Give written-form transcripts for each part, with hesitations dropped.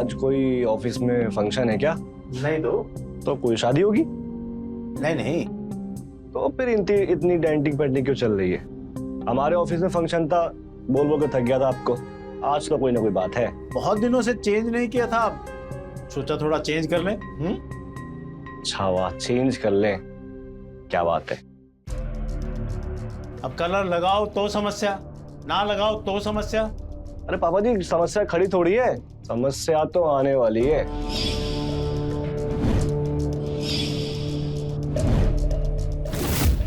आज कोई ऑफिस में फंक्शन है क्या? नहीं तो कोई शादी होगी? नहीं। तो फिर इतनी डेंटिंग पेंटिंग क्यों चल रही है? हमारे ऑफिस में फंक्शन था, बोल बोल के थक गया था आपको। आज तो कोई ना कोई बात है। बहुत दिनों से चेंज नहीं किया था, सोचा थोड़ा चेंज कर लें। अच्छा वाह, चेंज कर लें, क्या बात है। अब कलर लगाओ तो समस्या, ना लगाओ तो समस्या। अरे पापा जी, समस्या खड़ी थोड़ी है, समस्या तो आने वाली है।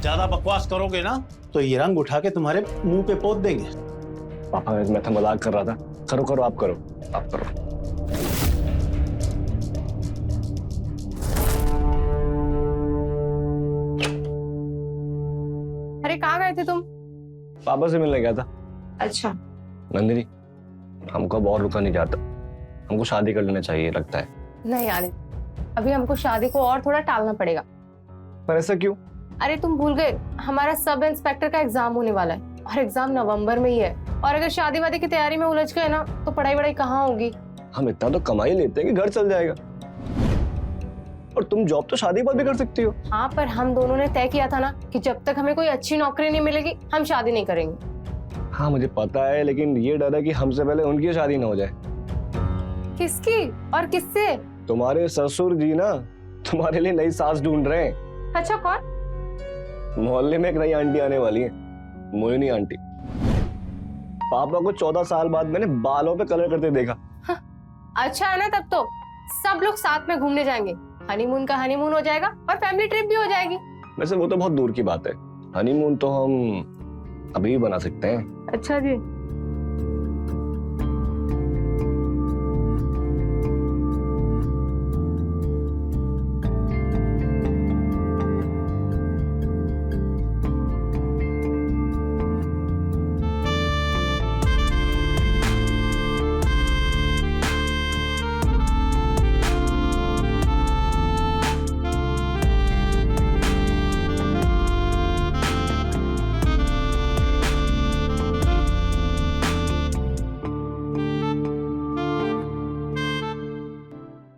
ज्यादा बकवास करोगे ना तो ये रंग उठा के तुम्हारे मुंह पे पोत देंगे। पापा मैं तो मजाक कर रहा था। करो आप करो। अरे कहाँ गए थे तुम? पापा से मिलने गया था। अच्छा। नंदिनी, हमको अब और रुका नहीं जाता, हमको शादी कर लेना चाहिए लगता है। नहीं यार, अभी हमको शादी को और थोड़ा टालना पड़ेगा। पर ऐसा क्यों? अरे तुम भूल गए, हमारा सब इंस्पेक्टर का एग्जाम होने वाला है और एग्जाम नवंबर में ही है। और अगर शादी वादी की तैयारी में उलझ गए ना तो पढ़ाई वढ़ाई कहाँ होगी। हम इतना तो कमाई लेते हैं कि घर चल जाएगा। और तुम जॉब तो शादी के बाद भी कर सकती हो। हाँ, पर हम दोनों ने तय किया था ना कि जब तक हमें कोई अच्छी नौकरी नहीं मिलेगी हम शादी नहीं करेंगे। हाँ मुझे पता है, लेकिन ये डर है कि हमसे पहले उनकी शादी ना हो जाए। किसकी और किससे? तुम्हारे ससुर जी ना तुम्हारे लिए नई सास ढूंढ रहे हैं। अच्छा, कौन? मोहल्ले में एक नई आंटी आने वाली है, मोहिनी आंटी। पापा को 14 साल बाद मैंने बालों पे कलर करते देखा। अच्छा है ना, तब तो सब लोग साथ में घूमने जाएंगे, हनीमून का हनीमून हो जाएगा और फैमिली ट्रिप भी हो जाएगी। वैसे वो तो बहुत दूर की बात है, हनीमून तो हम अभी भी बना सकते हैं। अच्छा जी।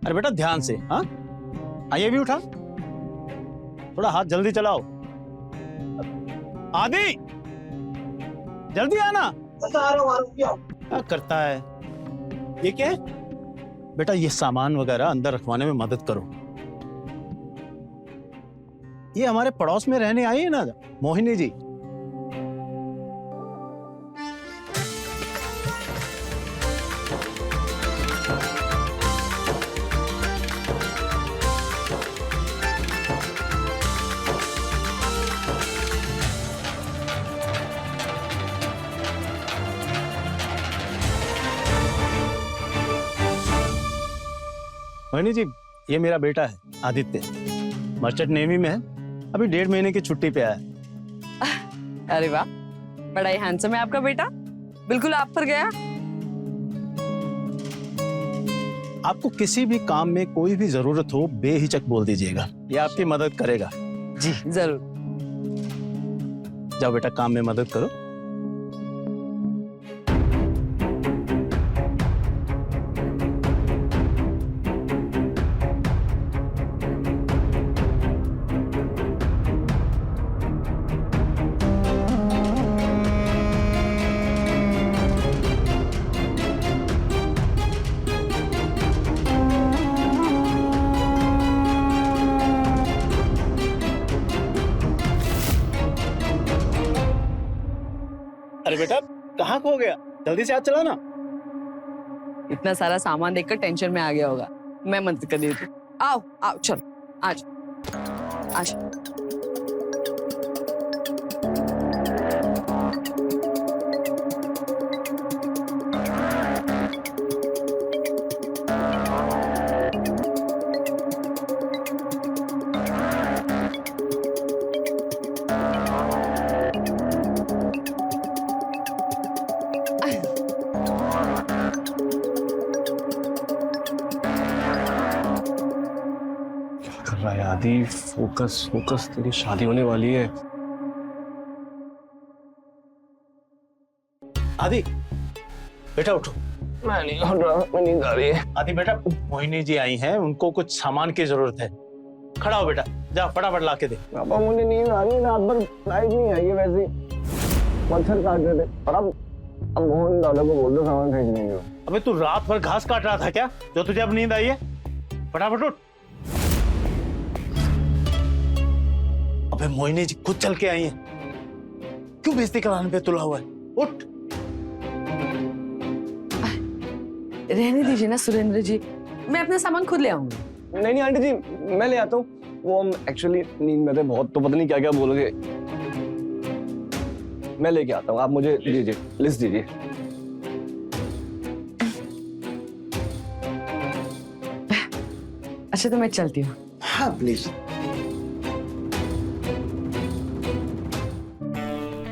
अरे बेटा ध्यान से। हाँ, आइए भी उठा, थोड़ा हाथ जल्दी चलाओ। आदि जल्दी आना। क्या करता है ये? क्या है बेटा? ये सामान वगैरह अंदर रखवाने में मदद करो। ये हमारे पड़ोस में रहने आई है ना मोहिनी जी। मोहिनी जी, ये मेरा बेटा है आदित्य, मर्चेंट नेवी में है, अभी 1.5 महीने की छुट्टी पे आया है। अरे वाह, बड़ा ही हैंडसम है आपका बेटा, बिल्कुल आप पर गया। आपको किसी भी काम में कोई भी जरूरत हो बेहिचक बोल दीजिएगा, ये आपकी मदद करेगा। जी जरूर। जाओ बेटा, काम में मदद करो। अरे बेटा कहाँ खो गया? जल्दी से हाथ चला ना। इतना सारा सामान देखकर टेंशन में आ गया होगा, मैं मदद कर देती हूँ। आओ आओ, चलो आज आज। आदि फोकस फोकस, तेरी शादी होने वाली है। आदि बेटा उठो, मैं नहीं उठ रहा, मैं नींद आ रही है। आदि बेटा, मोहिनी जी आई हैं, उनको कुछ सामान की जरूरत है। खड़ा हो बेटा, जा फटाफट ला के दे। पापा मुझे नींद आ रही है, रात भर लाइट नहीं आई है, वैसे मच्छर काट रहे थे। और अब मोहन दादा को बोल दो सामान भेज देंगे। अबे तू रात भर घास काट रहा था क्या, जो तुझे अब नींद आई है? फटाफट उठ। अबे मोहिनी जी खुद चल के आई हैं, क्यों बेइज्जती कराने पे तुला हुआ है? उठ। रहने दीजिए ना सुरेंद्र जी, मैं अपना सामान खुद ले आऊंगी। नहीं आंटी जी, मैं ले आता हूँ। वो हम एक्चुअली नींद में थे बहुत, तो पता नहीं क्या क्या बोल गए। मैं लेके आता हूँ, आप मुझे दीजिए, लिस्ट दीजिए। अच्छा तो मैं चलती हूँ। हाँ प्लीज।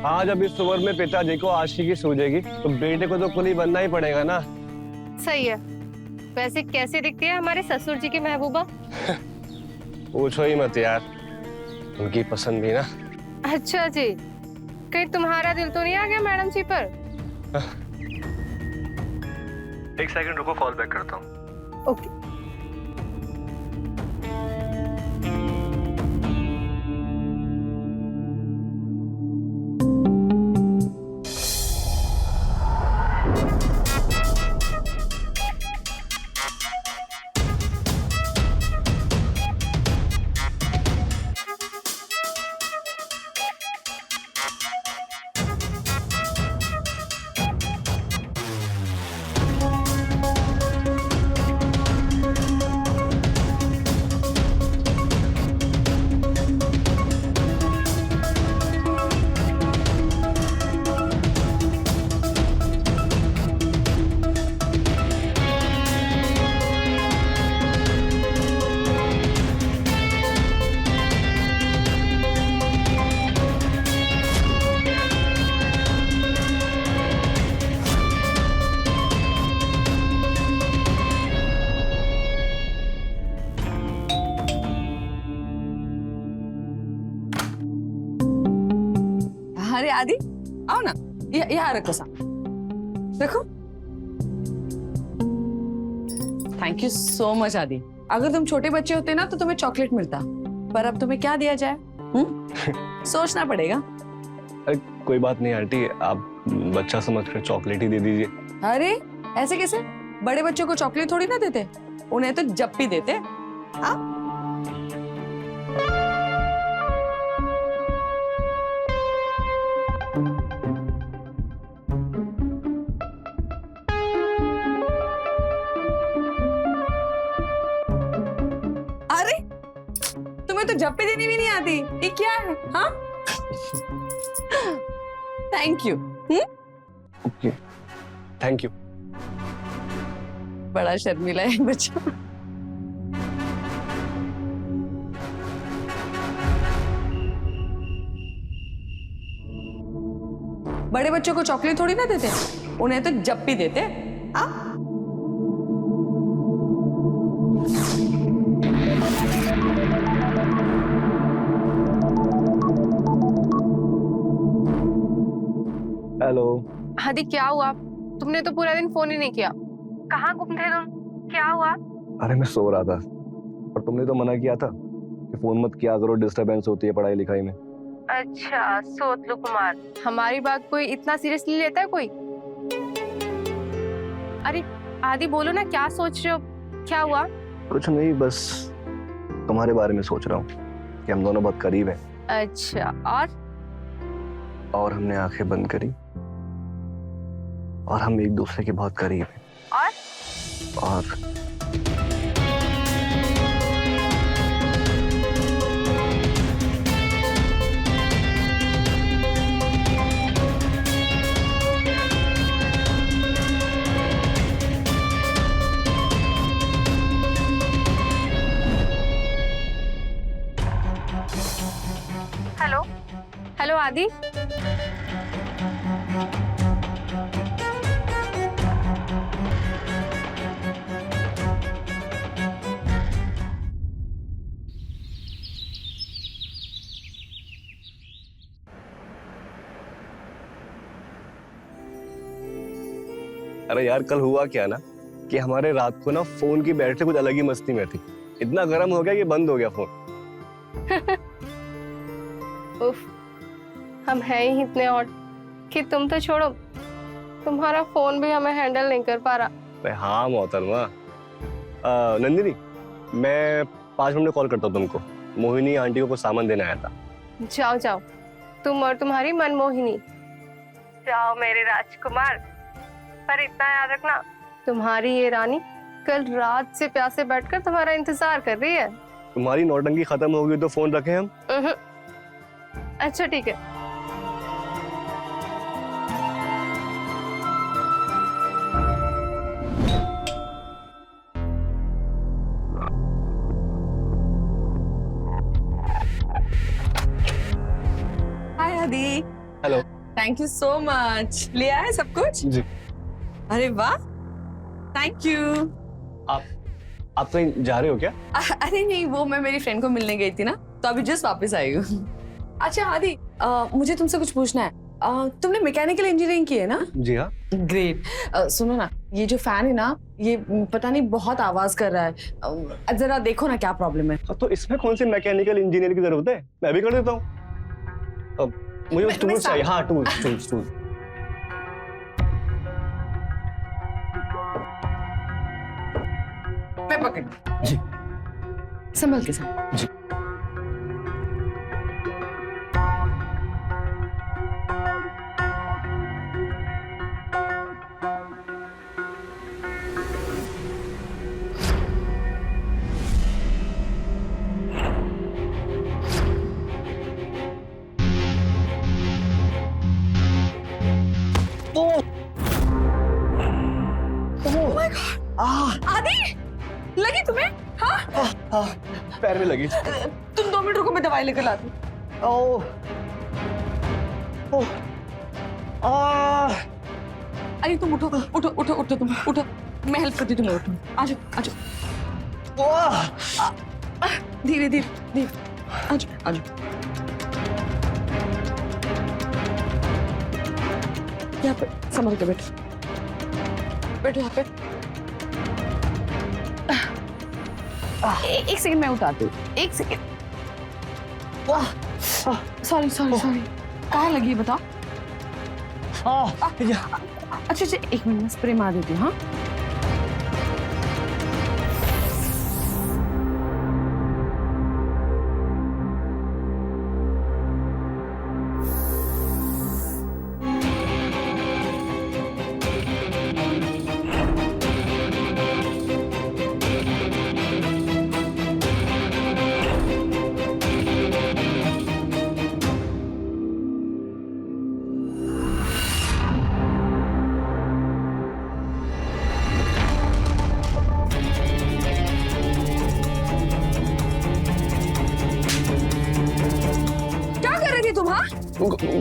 हाँ, जब इस उम्र में पिताजी को आशिकी सूझेगी तो बेटे को तो कुली बनना ही पड़ेगा ना। सही है। वैसे कैसे दिखती है हमारे ससुर जी की महबूबा? पूछो ही मत यार, उनकी पसंद भी ना। अच्छा जी, कहीं तुम्हारा दिल तो नहीं आ गया मैडम जी पर? एक सेकंड रुको, कॉल बैक करता हूँ। ओके। अरे आदि आओ ना, यहाँ रखो सा, रखो। थैंक यू सो मच आदि। अगर तुम छोटे बच्चे होते ना तो तुम्हें चॉकलेट मिलता, पर अब तुम्हें क्या दिया जाए? सोचना पड़ेगा। अरे कोई बात नहीं आंटी, आप बच्चा समझकर चॉकलेट ही दे दीजिए। अरे ऐसे कैसे? बड़े बच्चों को चॉकलेट थोड़ी ना देते, उन्हें तो जप्पी देते। हाँ अरे तुम्हें तो जप्पी देनी भी नहीं आती, ये क्या है? हाँ thank you. Okay, thank you. बड़ा शर्मीला है बच्चा। बड़े बच्चों को चॉकलेट थोड़ी ना देते, उन्हें तो जप्पी देते। हाँ हेलो। आदि क्या हुआ? तुमने तो पूरा दिन फोन ही नहीं किया। कहाँ गुम थे तुम? क्या हुआ? अरे मैं सो रहा था, और तुमने तो मना किया था कि फोन मत किया करो, डिस्टरबेंस होती है पढ़ाई लिखाई में। अच्छा सोतलू कुमार, हमारी बात कोई इतना सीरियसली लेता है कोई? अरे आदि बोलो ना, क्या सोच रहे हो? क्या हुआ? कुछ नहीं, बस तुम्हारे बारे में सोच रहा हूँ कि हम दोनों बहुत करीब हैं। अच्छा, और हमने आंखें बंद करी और हम एक दूसरे के बहुत करीब हैं। और हेलो हेलो आदि। अरे यार कल हुआ क्या ना कि हमारे रात को ना फोन की बैटरी कुछ अलग ही मस्ती में थी, इतना गर्म हो गया कि बंद हो गया फोन। उफ, हम हैं ही इतने ऑड कि तुम तो छोड़ो, तुम्हारा फोन भी हमें हैंडल नहीं कर पा रहा। अरे हाँ मोहतरमा। नंदिनी, मैं 5 मिनट में कॉल करता हूँ तुमको। मोहिनी आंटी को कुछ सामान देने आया था। जाओ जाओ, तुम और तुम्हारी मनमोहिनी जाओ मेरे राजकुमार। पर इतना याद रखना, तुम्हारी ये रानी कल रात से प्यासे बैठकर तुम्हारा इंतजार कर रही है। तुम्हारी नौटंकी खत्म होगी तो फोन रखें हम। अच्छा ठीक है। हाय आदि। Hello. Thank you so much. लिया है सब कुछ? जी। अरे वाह, थैंक यू। आप कहीं जा रहे हो क्या? अरे नहीं, वो मैं मेरी फ्रेंड को मिलने गई थी ना, तो अभी जस्ट वापस आई हूँ। अच्छा आदि, मुझे तुमसे कुछ पूछना है। तुमने मैकेनिकल इंजीनियरिंग की है ना? जी हाँ। ग्रेट। सुनो ना, ये जो फैन है ना, ये पता नहीं बहुत आवाज कर रहा है। जरा देखो ना क्या प्रॉब्लम है। तो इसमें कौन सी मैकेनिकल इंजीनियर की जरूरत है, मैं भी कर देता हूँ। मुझे बस टूल्स चाहिए। हाँ टूल्स। मैं पकड़ जी। संभल के साथ। जी। आदि, लगी तुम्हें? हाँ? पैर में लगी। तुम 2 मिनट रुको, मैं दवाई लेकर लाती हूँ। अरे तुम उठो तुम उठो। मैं हेल्प करती हूँ, तुम्हें उठो। आ जाओ। धीरे। आ जाओ। यहाँ पे संभल के बैठो यहाँ पे। एक सेकंड, मैं उतारती हूँ। एक सेकंड। सॉरी। कहाँ लगी बताओ? अच्छा 1 मिनट में स्प्रे मार देती हूँ। हाँ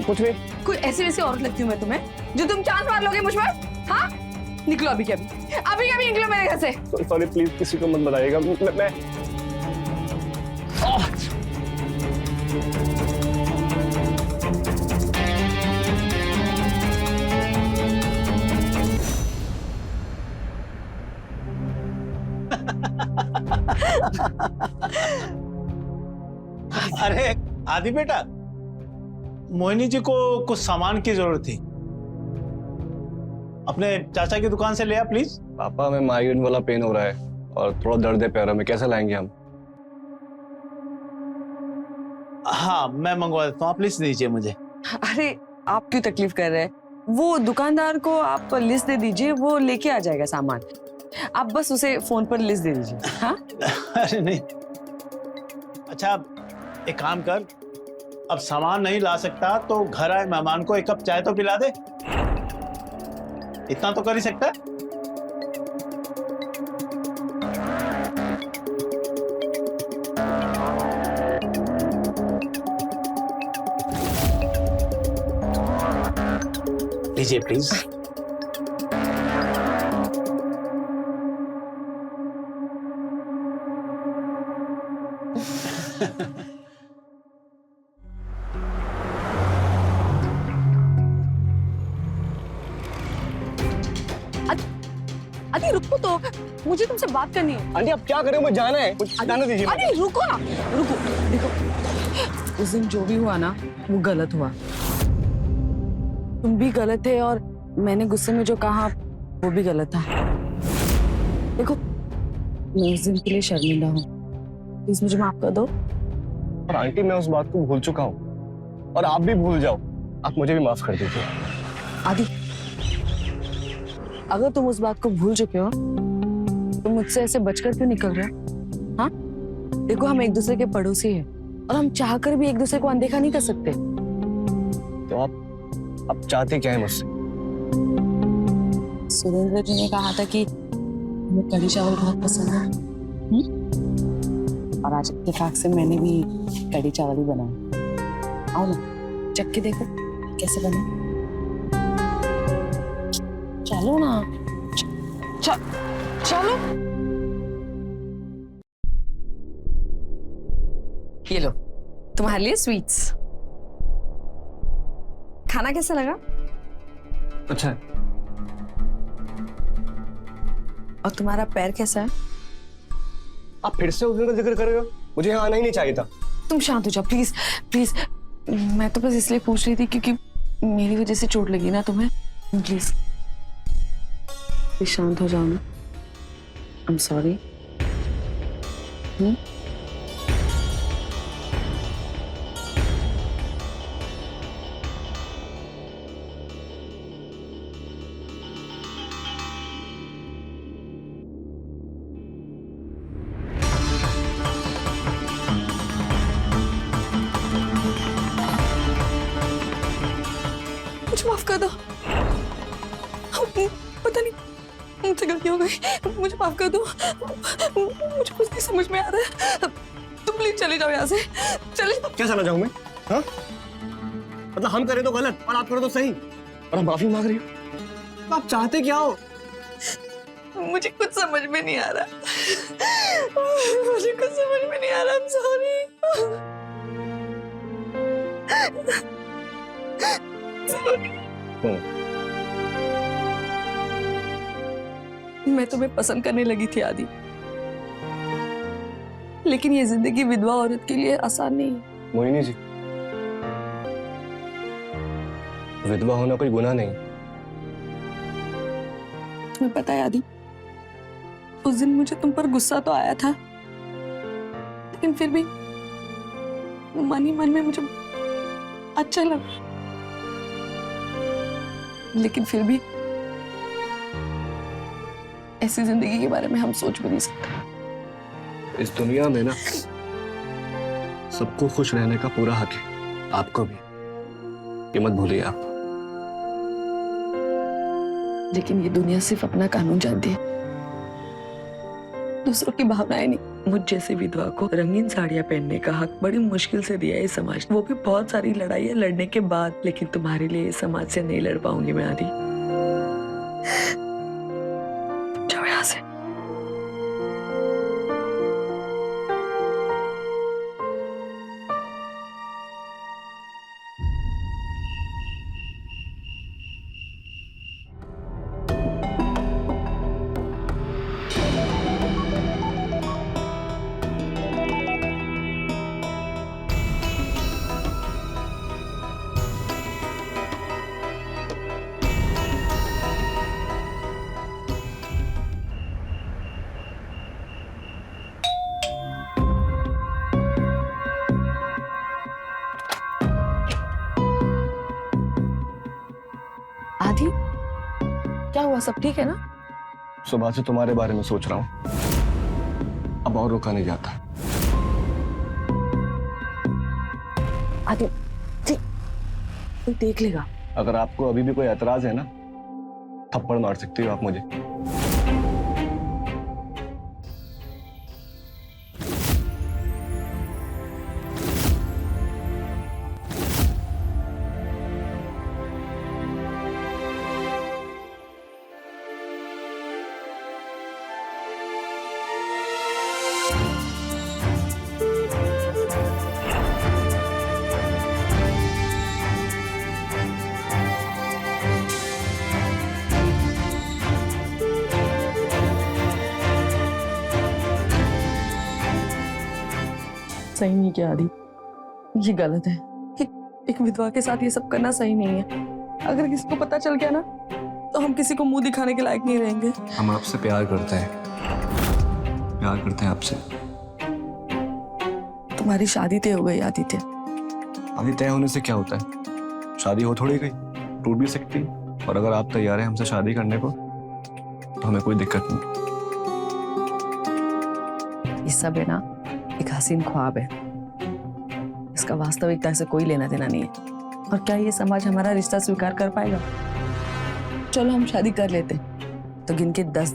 कुछ भी। कोई ऐसी वैसी औरत लगती हूँ मैं तुम्हें जो तुम चांस मार लोगे मुझ पर? हाँ निकलो अभी के अभी निकलो मेरे घर से। सॉरी प्लीज, किसी को मत बताइएगा। मैं अरे आदि बेटा, मोहिनी जी को कुछ सामान की जरूरत थी, अपने चाचा की दुकान से ले आ प्लीज। पापा, हमें माइग्रेन वाला पेन हो रहा है और थोड़ा दर्द है पैरों में, कैसे लाएंगे हम? हाँ मैं मंगवा देता हूँ, आप लिस्ट दीजिए मुझे। अरे आप क्यों तकलीफ कर रहे हैं? वो दुकानदार को आप लिस्ट दे दीजिए, वो लेके आ जाएगा सामान। आप बस उसे फोन पर लिस्ट दे दीजिए। हाँ अरे नहीं, अच्छा एक काम कर, अब सामान नहीं ला सकता तो घर आए मेहमान को 1 कप चाय तो पिला दे, इतना तो कर ही सकता है। लीजिए प्लीज। अरे रुको तो, मुझे तुमसे बात करनी है। आंटी आप क्या कर रहे हो? मुझे जाना है, मुझे जाने दीजिए। अरे रुको ना, रुको। देखो उस दिन जो भी हुआ ना वो गलत हुआ। तुम भी गलत थे और मैंने गुस्से में जो कहा वो भी गलत था। देखो मैं उस दिन के लिए शर्मिंदा हूँ, प्लीज मुझे माफ कर दो। और आंटी मैं उस बात को भूल चुका हूँ और आप भी भूल जाओ, आप मुझे भी माफ कर दीजिए। आदि अगर तुम उस बात को भूल चुके हो तो मुझसे ऐसे बचकर क्यों निकल रहे हो? हाँ देखो हम एक दूसरे के पड़ोसी हैं और हम चाहकर भी एक दूसरे को अनदेखा नहीं कर सकते। तो आप चाहते क्या है मुझसे? सुरेंद्र जी ने कहा था कि हमें कढ़ी चावल बहुत पसंद है। और आज इत्तेफाक से मैंने भी कढ़ी चावल ही बनाया। आओ ना चख के देखो कैसे बने। चलो ना, चलो। ये लो तुम्हारे लिए स्वीट्स। खाना कैसा लगा? अच्छा है। और तुम्हारा पैर कैसा है? आप फिर से उस दिन का जिक्र कर रहे हो? मुझे यहाँ आना ही नहीं चाहिए था। तुम शांत हो जाओ प्लीज प्लीज। मैं तो बस इसलिए पूछ रही थी क्योंकि मेरी वजह से चोट लगी ना तुम्हें। प्लीज शांत हो जाओ ना। I am sorry. मुझे माफ कर दो। पता नहीं मुझसे गलती हो गई, मुझे माफ कर दो। मुझे कुछ नहीं समझ में आ रहा है। तुम प्लीज चले जाओ यहाँ से, चले जाओ। क्या चला जाऊं मैं? हाँ? मतलब हम करें तो गलत और आप करें तो सही, और हम माफी मांग रही हो। आप चाहते क्या हो? मुझे कुछ समझ में नहीं आ रहा। मुझे कुछ समझ में नहीं आ रहा। I'm sorry। मैं तुम्हें पसंद करने लगी थी आदि, लेकिन ये जिंदगी विधवा औरत के लिए आसान नहीं है। मोहिनी जी, विधवा होना कोई गुनाह नहीं। तुम्हें पता है आदि, उस दिन मुझे तुम पर गुस्सा तो आया था, लेकिन फिर भी मन ही मन में मुझे अच्छा लगा। लेकिन फिर भी ऐसी जिंदगी के बारे में हम सोच भी नहीं सकते। इस दुनिया में ना सबको खुश रहने का पूरा हक है, आपको भी। ये मत भूलिए आप। लेकिन ये दुनिया सिर्फ अपना कानून जानती है, दूसरों की भावनाएं नहीं। मुझ जैसे विधवा को रंगीन साड़ियां पहनने का हक बड़ी मुश्किल से दिया है समाज, वो भी बहुत सारी लड़ाइयां लड़ने के बाद। लेकिन तुम्हारे लिए समाज से नहीं लड़ पाऊंगी मैं आदि। जाओ यहाँ से। आदि क्या हुआ? सब ठीक है ना? सुबह से तुम्हारे बारे में सोच रहा हूँ, अब और रुका नहीं जाता। आदि कोई देख लेगा। अगर आपको अभी भी कोई एतराज है ना, थप्पड़ मार सकती हो आप मुझे। सही नहीं किया आदि, ये गलत है। एक विधवा के साथ ये सब करना सही नहीं है। अगर किसी को पता चल गया ना तो हम किसी को मुंह दिखाने के लायक नहीं रहेंगे। हम आपसे प्यार करते हैं, प्यार करते हैं आपसे। तुम्हारी शादी तय हो गई आदित्य। शादी तय होने से क्या होता है? शादी हो थोड़ी गई, टूट भी सकती है। और अगर आप तैयार हैं हमसे शादी करने को तो हमें कोई दिक्कत नहीं। ये सब है ना एक हसीन ख्वाब है, इसका वास्तविकता से कोई लेना देना नहीं है। और क्या ये समाज हमारा रिश्ता स्वीकार कर पाएगा? चलो हम शादी कर लेते तो गिन के 10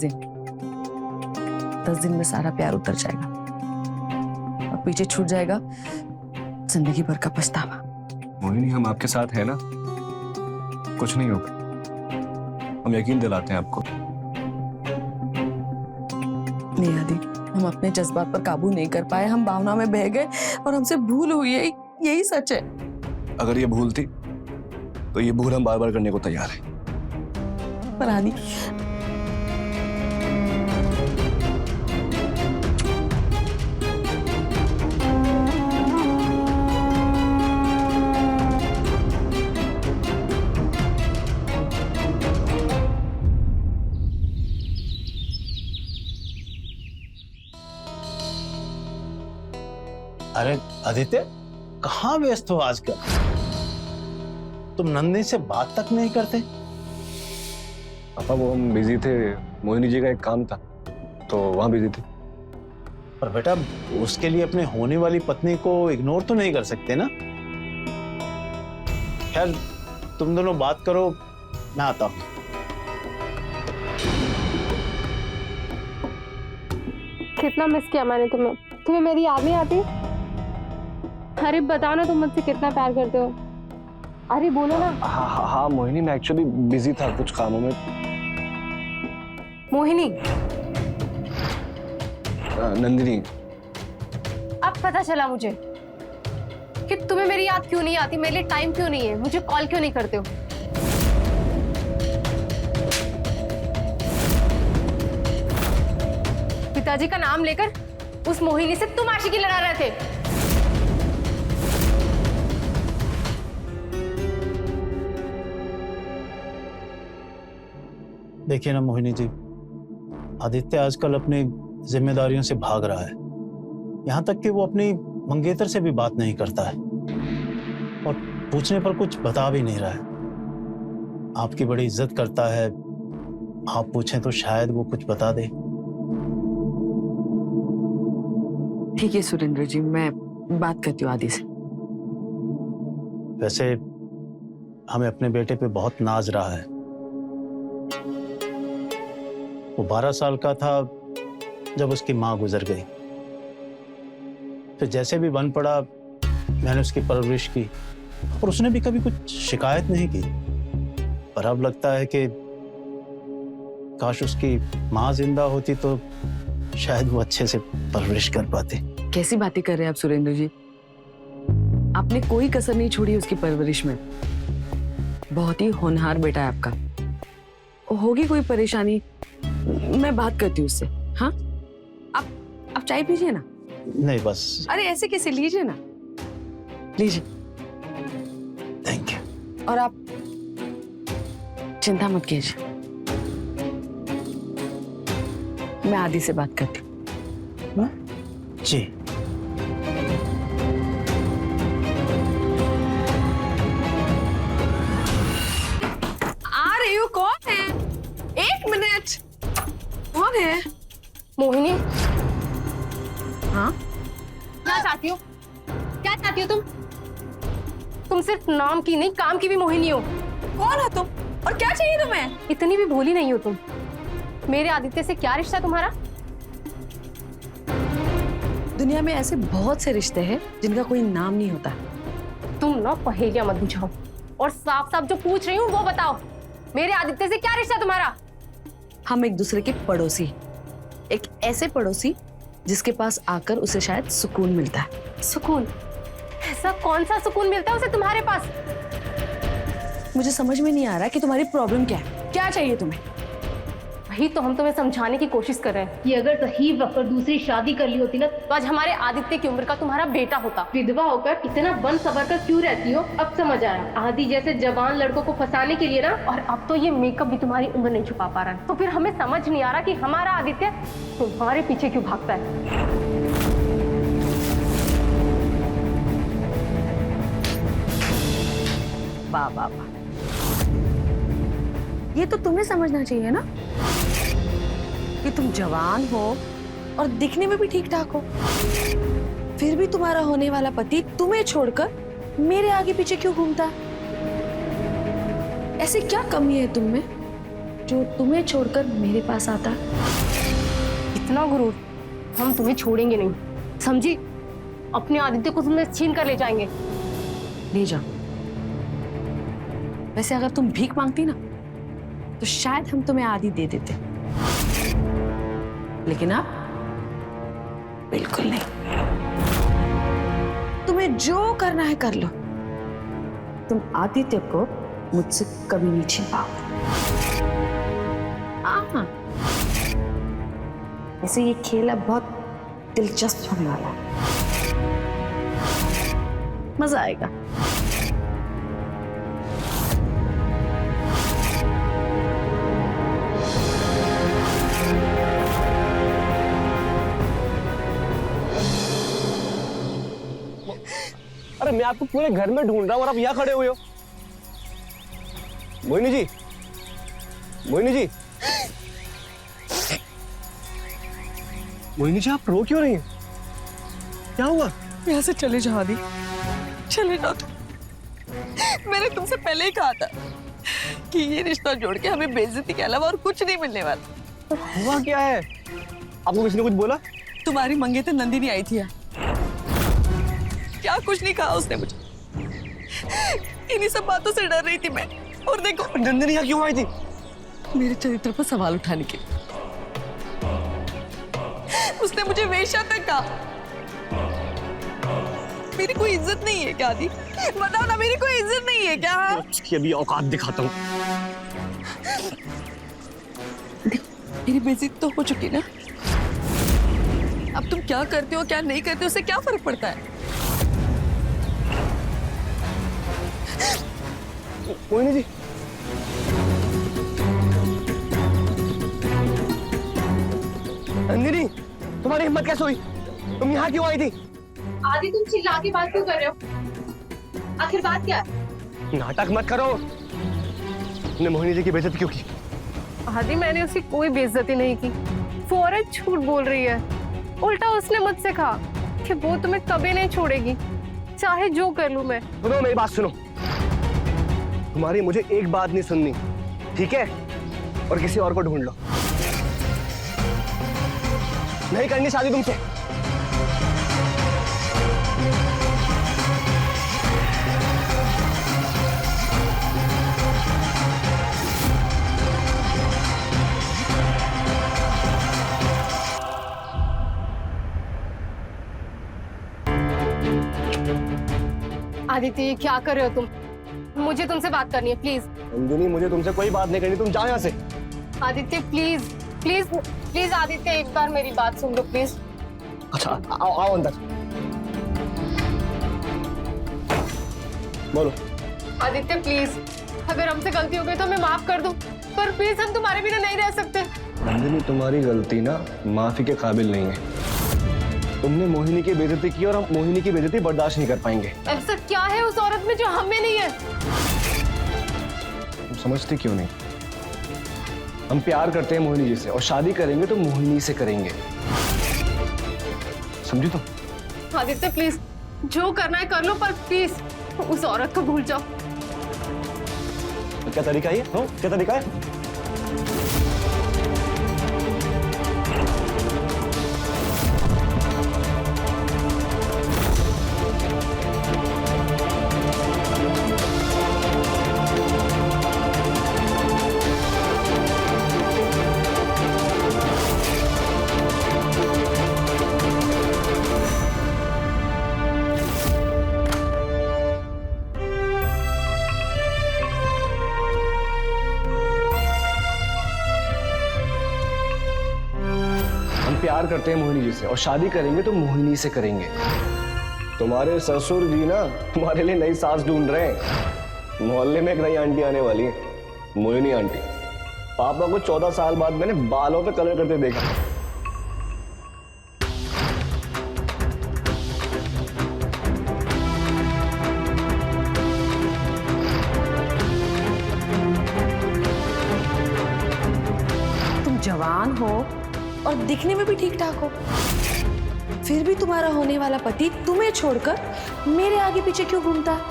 दिन में सारा प्यार उतर जाएगा और पीछे छूट जाएगा जिंदगी भर का पछतावा। मोहिनी, हम आपके साथ है ना, कुछ नहीं होगा। हम यकीन दिलाते हैं आपको। नहीं आदि, हम अपने जज्बात पर काबू नहीं कर पाए, हम भावना में बह गए और हमसे भूल हुई है, यही सच है। अगर ये भूल थी तो ये भूल हम बार बार करने को तैयार हैं। पर आदि, अरे आदित्य, कहाँ व्यस्त हो आजकल? तुम नंदिनी से बात तक नहीं करते? पापा वो हम बिजी थे, मोहिनी जी का एक काम था तो वहां बिजी थे। पर बेटा, उसके लिए अपने होने वाली पत्नी को इग्नोर तो नहीं कर सकते ना। खैर, तुम दोनों बात करो, मैं आता हूं। कितना मिस किया मैंने तुम्हें। तुम्हें मेरी याद नहीं आती? अरे बताओ ना, तुम मुझसे कितना प्यार करते हो। अरे बोलो ना। हाँ मोहिनी, मैं एक्चुअली बिजी था कुछ कामों में। मोहिनी। नंदिनी। अब पता चला मुझे कि तुम्हें मेरी याद क्यों नहीं आती, मेरे लिए टाइम क्यों नहीं है, मुझे कॉल क्यों नहीं करते हो। पिताजी का नाम लेकर उस मोहिनी से तुम आशिकी लड़ा रहे थे। देखिए ना मोहिनी जी, आदित्य आजकल अपनी जिम्मेदारियों से भाग रहा है। यहाँ तक कि वो अपनी मंगेतर से भी बात नहीं करता है और पूछने पर कुछ बता भी नहीं रहा है। आपकी बड़ी इज्जत करता है, आप पूछें तो शायद वो कुछ बता दे। ठीक है सुरेंद्र जी, मैं बात करती हूँ आदि से। वैसे हमें अपने बेटे पे बहुत नाज रहा है। वो 12 साल का था जब उसकी माँ गुजर गई। फिर जैसे भी बन पड़ा मैंने उसकी परवरिश की और उसने भी कभी कुछ शिकायत नहीं की। पर अब लगता है कि काश उसकी माँ जिंदा होती तो शायद वो अच्छे से परवरिश कर पाते। कैसी बातें कर रहे हैं आप सुरेंद्र जी? आपने कोई कसर नहीं छोड़ी उसकी परवरिश में। बहुत ही होनहार बेटा है आपका। होगी कोई परेशानी, मैं बात करती हूँ उससे। हाँ, आप चाय पीजिए ना। नहीं बस। अरे ऐसे कैसे, लीजिए ना, लीजिए। Thank you. और आप चिंता मत कीजिए, मैं आदि से बात करती हूँ। जी। आ रही हूँ। कौन है? 1 मिनट। कौन है? मोहिनी। हाँ, क्या चाहती हो? क्या चाहती हो तुम? तुम सिर्फ नाम की नहीं, काम की भी मोहिनी हो। कौन हो तुम और क्या चाहिए तुम्हें? इतनी भी भोली नहीं हो तुम। मेरे आदित्य से क्या रिश्ता तुम्हारा? दुनिया में ऐसे बहुत से रिश्ते हैं जिनका कोई नाम नहीं होता। तुम ना पहेलियां मत बुझाओ और साफ साफ जो पूछ रही हूँ वो बताओ। मेरे आदित्य से क्या रिश्ता तुम्हारा? हम एक दूसरे के पड़ोसी, एक ऐसे पड़ोसी जिसके पास आकर उसे शायद सुकून मिलता है। सुकून? ऐसा कौन सा सुकून मिलता है उसे तुम्हारे पास? मुझे समझ में नहीं आ रहा कि तुम्हारी प्रॉब्लम क्या है, क्या चाहिए तुम्हें? वही तो हम तुम्हें समझाने की कोशिश कर रहे हैं कि अगर सही वक्त पर दूसरी शादी कर ली होती ना तो आज हमारे आदित्य की उम्र का तुम्हारा बेटा होता। विधवा होकर इतना बन सबर कर क्यों रहती हो, अब समझ आया। आदि जैसे जवान लड़कों को फंसाने के लिए ना, और अब तो ये मेकअप भी तुम्हारी उम्र नहीं छुपा पा रहा है। तो फिर हमें समझ नहीं आ रहा कि हमारा आदित्य तुम्हारे पीछे क्यों भागता है। वाह वाह वाह, ये तो तुम्हें समझना चाहिए ना कि तुम जवान हो और दिखने में भी ठीक ठाक हो, फिर भी तुम्हारा होने वाला पति तुम्हें छोड़कर मेरे आगे पीछे क्यों घूमता है? ऐसी क्या कमी है तुम में जो तुम्हें छोड़कर मेरे पास आता है? इतना गुरूर, हम तुम्हें छोड़ेंगे नहीं, समझी? अपने आदित्य को तुम्हें छीन कर ले जाएंगे। ले जाओ। वैसे अगर तुम भीख मांगती ना तो शायद हम तुम्हें आदि दे देते, लेकिन अब बिल्कुल नहीं। तुम्हें जो करना है कर लो, तुम आदित्य को मुझसे कभी नहीं छीन पाओगे। हाँ, वैसे ये खेल अब बहुत दिलचस्प होने वाला है, मजा आएगा। अरे मैं आपको पूरे घर में ढूंढ रहा हूँ और आप यहाँ खड़े हुए हो। मोहिनी जी, मोहिनी जी, मोहिनी जी, आप रो क्यों रही हैं? क्या हुआ? यहाँ से चले जाओ आदि, चले जाओ तुम। मैंने तुमसे पहले ही कहा था कि ये रिश्ता जोड़ के हमें बेइज्जती के अलावा और कुछ नहीं मिलने वाला। हुआ क्या है? आपको किसी ने कुछ बोला? तुम्हारी मंगेतर नंदिनी आई थी यार। क्या कुछ नहीं कहा उसने मुझे, इन्हीं सब बातों से डर रही थी मैं। और देखो, नंदिनी यहाँ क्यों आई थी? मेरे चरित्र पर सवाल उठाने के लिए। उसने मुझे वेश्या तक कहा। मेरी कोई इज्जत नहीं है क्या आदि? बताओ ना, मेरी कोई इज्जत नहीं है क्या? उसकी अभी औकात दिखाता हूँ। मेरी बेइज्जती तो हो चुकी ना, अब तुम क्या करते हो क्या नहीं करते हो उससे क्या फर्क पड़ता है? मोहिनी जी, नंदिनी, तुम्हारी हिम्मत कैसे हुई? तुम यहाँ क्यों आई थी? आदि, तुम चिल्ला के बात क्यों कर रहे हो? आखिर बात क्या है? नाटक मत करो। तुमने मोहिनी जी की बेइज्जती क्यों की? आदि, मैंने उसकी कोई बेइज्जती नहीं की। फौरन झूठ बोल रही है। उल्टा उसने मुझसे कहा कि वो तुम्हें कभी नहीं छोड़ेगी, चाहे जो कर लूं मैं। सुनो, मेरी बात सुनो। तुम्हारी मुझे एक बात नहीं सुननी, ठीक है? और किसी और को ढूंढ लो। नहीं करनी शादी तुमसे। आदित्य, ये क्या कर रहे हो तुम? मुझे तुमसे बात करनी है, प्लीज। नंदिनी, मुझे तुमसे कोई बात नहीं करनी, तुम जाओ यहाँ से। Aditya please please please, Aditya एक बार मेरी बात सुन लो प्लीज। अच्छा, आओ आओ अंदर। बोलो। आदित्य प्लीज, अगर हमसे गलती हो गई तो हमें माफ कर दो, पर प्लीज हम तुम्हारे बिना नहीं रह सकते। नंदिनी, तुम्हारी गलती ना माफी के काबिल नहीं है। तुमने मोहिनी की बेइज्जती की और हम मोहिनी की बेइज्जती बर्दाश्त नहीं कर पाएंगे। ऐसा क्या है उस औरत में जो हमें नहीं है? तुम समझती क्यों नहीं? हम प्यार करते हैं मोहिनी जी से और शादी करेंगे तो मोहिनी से करेंगे, समझी तुम? आदित्य प्लीज, जो करना है कर लो, पर प्लीज उस औरत को भूल जाओ। तो क्या तरीका है? क्या तरीका है? प्यार करते हैं मोहिनी जी से और शादी करेंगे तो मोहिनी से करेंगे। तुम्हारे ससुर जी ना तुम्हारे लिए नई सास ढूंढ रहे हैं। मोहल्ले में एक नई आंटी आने वाली है, मोहिनी आंटी। पापा को 14 साल बाद मैंने बालों पे कलर करते देखा। तुम जवान हो और दिखने में भी ठीक ठाक हो, फिर भी तुम्हारा होने वाला पति तुम्हें छोड़कर मेरे आगे पीछे क्यों घूमता है?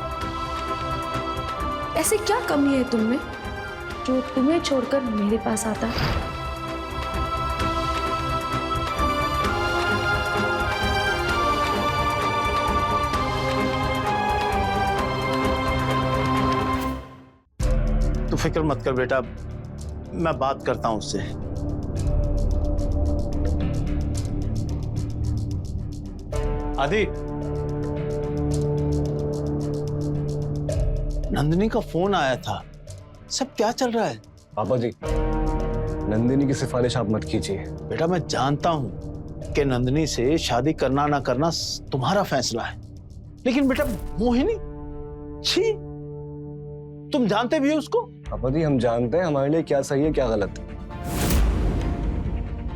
ऐसी क्या कमी है तुम में जो तुम्हें छोड़कर मेरे पास आता है? तू फिक्र मत कर बेटा, मैं बात करता हूं उससे। आदि, नंदिनी का फोन आया था, सब क्या चल रहा है? पापा जी, नंदिनी की सिफारिश आप मत कीजिए। बेटा मैं जानता हूं कि नंदिनी से शादी करना ना करना तुम्हारा फैसला है, लेकिन बेटा मोहिनी, छी, तुम जानते भी हो उसको? पापा जी हम जानते हैं हमारे लिए क्या सही है क्या गलत है,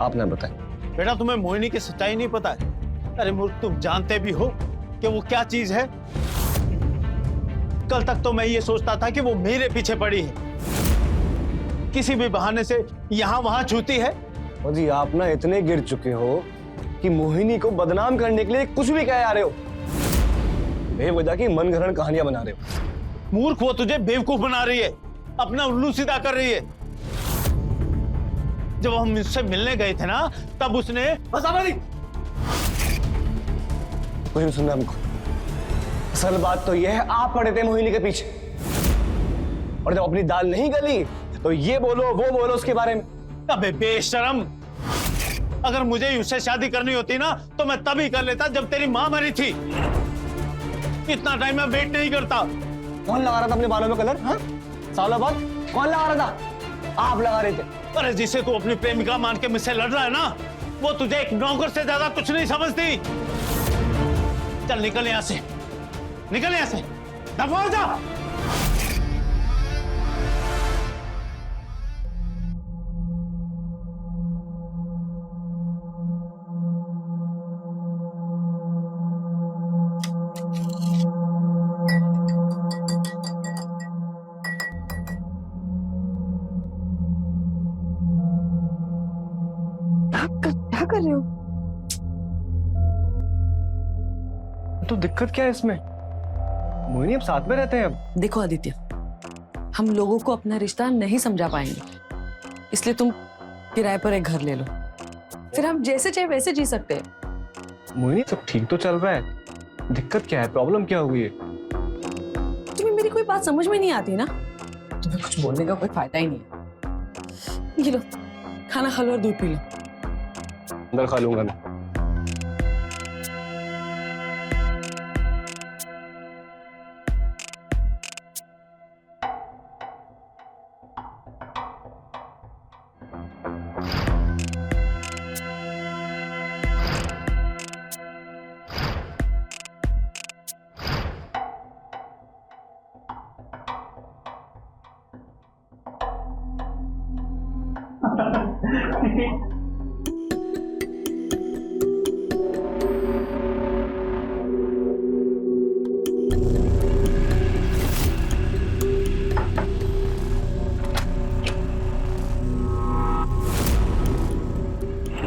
आप ना बताएं। बेटा तुम्हें मोहिनी की सच्चाई नहीं पता है? अरे मूर्ख, तुम जानते भी हो कि वो क्या चीज है? कल तक तो मैं ये सोचता था कि वो मेरे पीछे पड़ी है, किसी भी बहाने से यहां वहां छूती है। पापा जी आप ना इतने गिर चुके हो कि मोहिनी को बदनाम करने के लिए कुछ भी कह आ रहे हो, बेवजह की मनगढ़ंत कहानियां बना रहे हो। मूर्ख, वो तुझे बेवकूफ बना रही है, अपना उल्लू सीधा कर रही है। जब हम इससे मिलने गए थे ना, तब उसने बस हमारी कुछ नहीं सुनना हमको। असल बात तो यह है आप पड़े थे मोहिनी के पीछे, और जब अपनी दाल नहीं गली तो ये बोलो वो बोलो उसके बारे में। अबे बेशरम, अगर मुझे उससे शादी करनी होती ना तो मैं तभी कर लेता जब तेरी मां मरी थी। इतना टाइम मैं वेट नहीं करता। कौन लगा रहा था अपने बालों में कलर? हाँ? सालों बाद कौन लगा रहा था? आप लगा रहे थे। अरे जिसे तू अपनी प्रेमिका मान के मुझसे लड़ रहा है ना, वो तुझे एक नौकर से ज्यादा कुछ नहीं समझती। चल निकल यहां से, निकल यहां से, दफा हो जा। क्या कर रहे हो? तो दिक्कत क्या है इसमें? मोहिनी अब साथ में रहते हैं अब। देखो आदित्य, हम लोगों को अपना रिश्ता नहीं समझा पाएंगे, इसलिए तुम किराए पर एक घर ले लो, फिर हम जैसे चाहे वैसे जी सकते हैं। मोहिनी सब ठीक तो चल रहा है, दिक्कत क्या है, प्रॉब्लम क्या हुई है? तुम्हें मेरी कोई बात समझ में नहीं आती ना, तुम्हें कुछ बोलने का कोई फायदा ही नहीं है। ये लो, खाना खा लो और दूध पी लो। अंदर खा लूंगा मैं।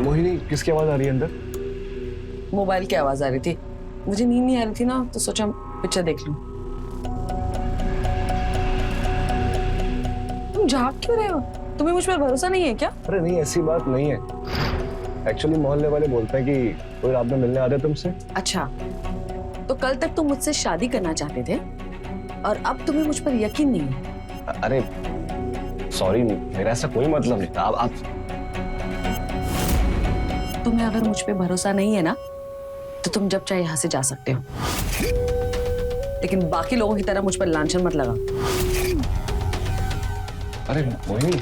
मोहिनी किसकी आवाज आ रही है अंदर? मोबाइल की आवाज आ रही थी, मुझे नींद नहीं आ रही थी ना, तो सोचा पिक्चर देख लूं। तुम जाग क्यों रहे हो? तुम्हें मुझ पर भरोसा नहीं है क्या? अरे नहीं ऐसी बात नहीं है, एक्चुअली मोहल्ले वाले बोलते हैं कि कोई रात में मिलने आ रहे तुमसे। अच्छा, तो कल तक तुम मुझसे शादी करना चाहते थे और अब तुम्हें मुझ पर यकीन नहीं है? अरे सॉरी, मेरा ऐसा कोई मतलब नहीं था। आप तुम्हें अगर मुझ पे भरोसा नहीं है ना, तो तुम जब चाहे यहाँ से जा सकते हो, लेकिन बाकी लोगों की तरह मुझ पर लांछन मत लगा। अरे मोहिनी,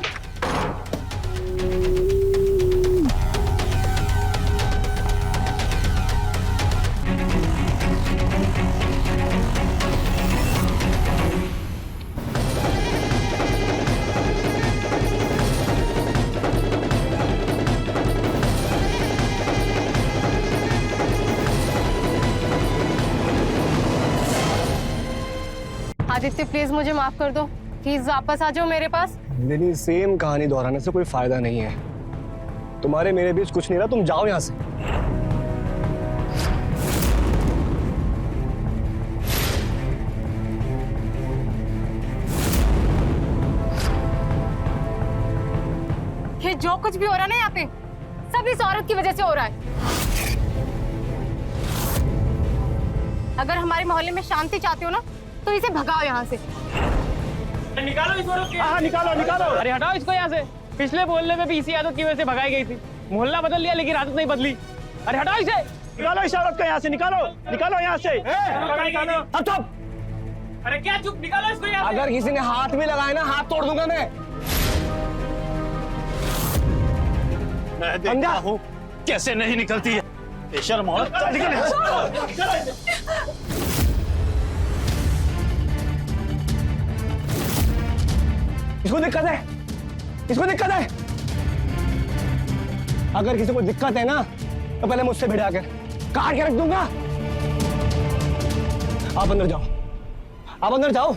आदित्य प्लीज मुझे माफ कर दो, प्लीज वापस आ जाओ मेरे पास। नंदिनी, सेम कहानी दोहराने से कोई फायदा नहीं है। तुम्हारे मेरे बीच कुछ नहीं रहा, तुम जाओ यहाँ से। ये जो कुछ भी हो रहा है ना यहाँ पे, सब इस औरत की वजह से हो रहा है। अगर हमारे मोहल्ले में शांति चाहते हो ना, तो इसे भगाओ यहाँ से। निकालो इस औरत को। हाँ निकालो निकालो। अरे हटाओ इसको यहाँ से। पिछले मोहल्ले में भी इसी आदत की वजह से भगाई गई थी। मोहल्ला बदल लिया लेकिन आदत नहीं बदली। अरे हटाओ इसे। निकालो इस औरत को यहाँ से। निकालो निकालो यहाँ से। निकालो। अब चुप। अरे क्या चुप, निकालो इसको यहाँ से। अगर किसी ने हाथ भी लगाया ना, हाथ तोड़ दूंगा मैं देखता हूँ कैसे नहीं निकलती है बेशर्म औरत। इसको दिक्कत है, इसको दिक्कत है। अगर किसी को दिक्कत है ना, तो पहले मुझसे भिड़ा कर काट के रख दूंगा। आप अंदर जाओ, आप अंदर जाओ।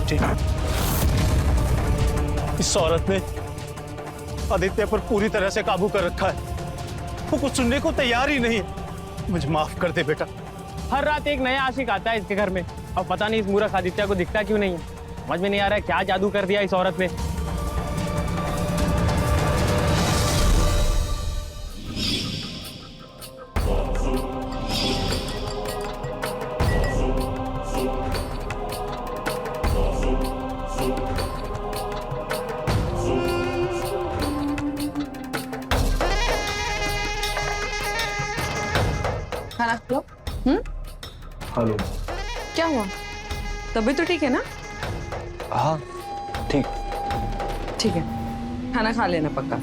ठीक है। इस औरत ने आदित्य पर पूरी तरह से काबू कर रखा है। वो कुछ सुनने को तैयार ही नहीं है। मुझे माफ कर दे बेटा। हर रात एक नया आशिक आता है इसके घर में। अब पता नहीं इस मूर्ख आदित्य को दिखता क्यों नहीं है। समझ में नहीं आ रहा है क्या जादू कर दिया इस औरत ने। खाना लो। हेलो। क्या हुआ? तबीयत तो ठीक है ना? हाँ ठीक। ठीक है, खाना खा लेना पक्का।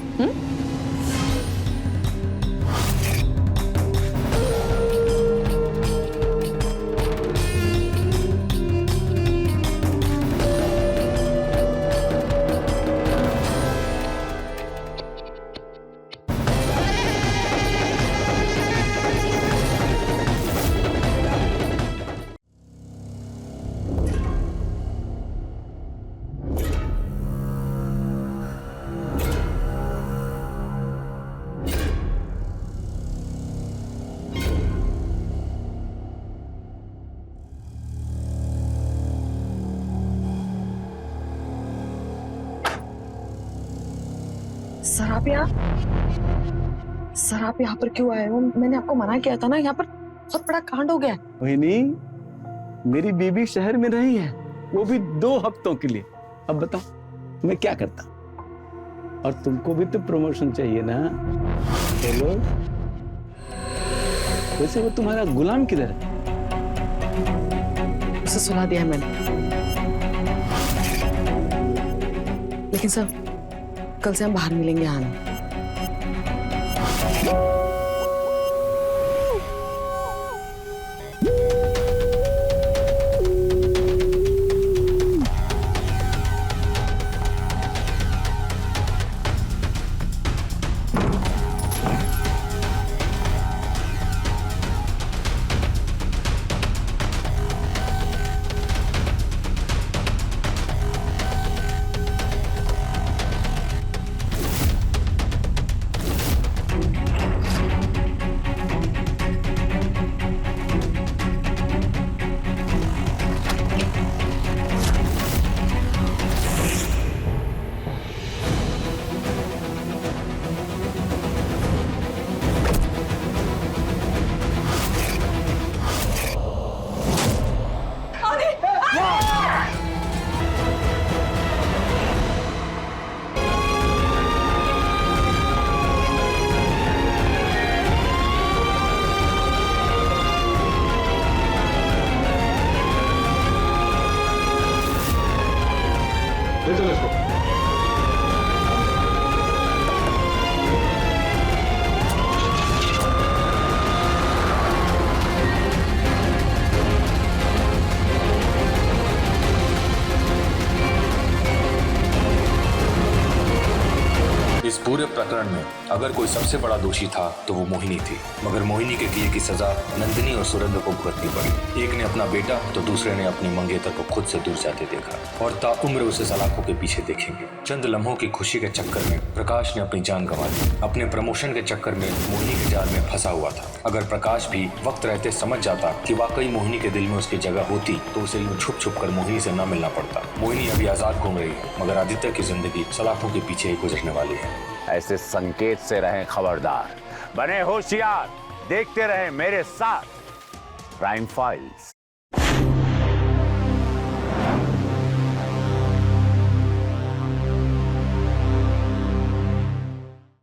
सर आप यहाँ पर क्यों आए हो? मैंने आपको मना किया था ना, यहाँ पर बहुत बड़ा कांड हो गया है। मोहिनी, मेरी बीबी शहर में नहीं है, वो भी 2 हफ्तों के लिए। अब बताओ मैं क्या करता? और तुमको भी तो प्रमोशन चाहिए ना। बोलो, वैसे वो तुम्हारा गुलाम किधर है? उसे सुला दिया है मैंने। लेकिन सर कल से हम बाहर मिलेंगे। हाँ पूरे प्रकरण में अगर कोई सबसे बड़ा दोषी था तो वो मोहिनी थी, मगर मोहिनी के किए की सजा नंदिनी और सुरेंद्र को भुगतनी पड़ी। एक ने अपना बेटा तो दूसरे ने अपनी मंगेतर को खुद से दूर जाते देखा और ताउम्र उसे सलाखों के पीछे देखेंगे। चंद लम्हों की खुशी के चक्कर में प्रकाश ने अपनी जान गंवा दी। अपने प्रमोशन के चक्कर में मोहिनी के जाल में फंसा हुआ था। अगर प्रकाश भी वक्त रहते समझ जाता कि वाकई मोहिनी के दिल में उसकी जगह होती तो उसे यूं छुप छुप कर मोहिनी से न मिलना पड़ता। मोहिनी अभी आजाद घूम रही है, मगर आदित्य की जिंदगी सलाखों के पीछे ही गुजरने वाली है। ऐसे संकेत से रहें खबरदार, बने होशियार, देखते रहें मेरे साथ प्राइम फाइल्स।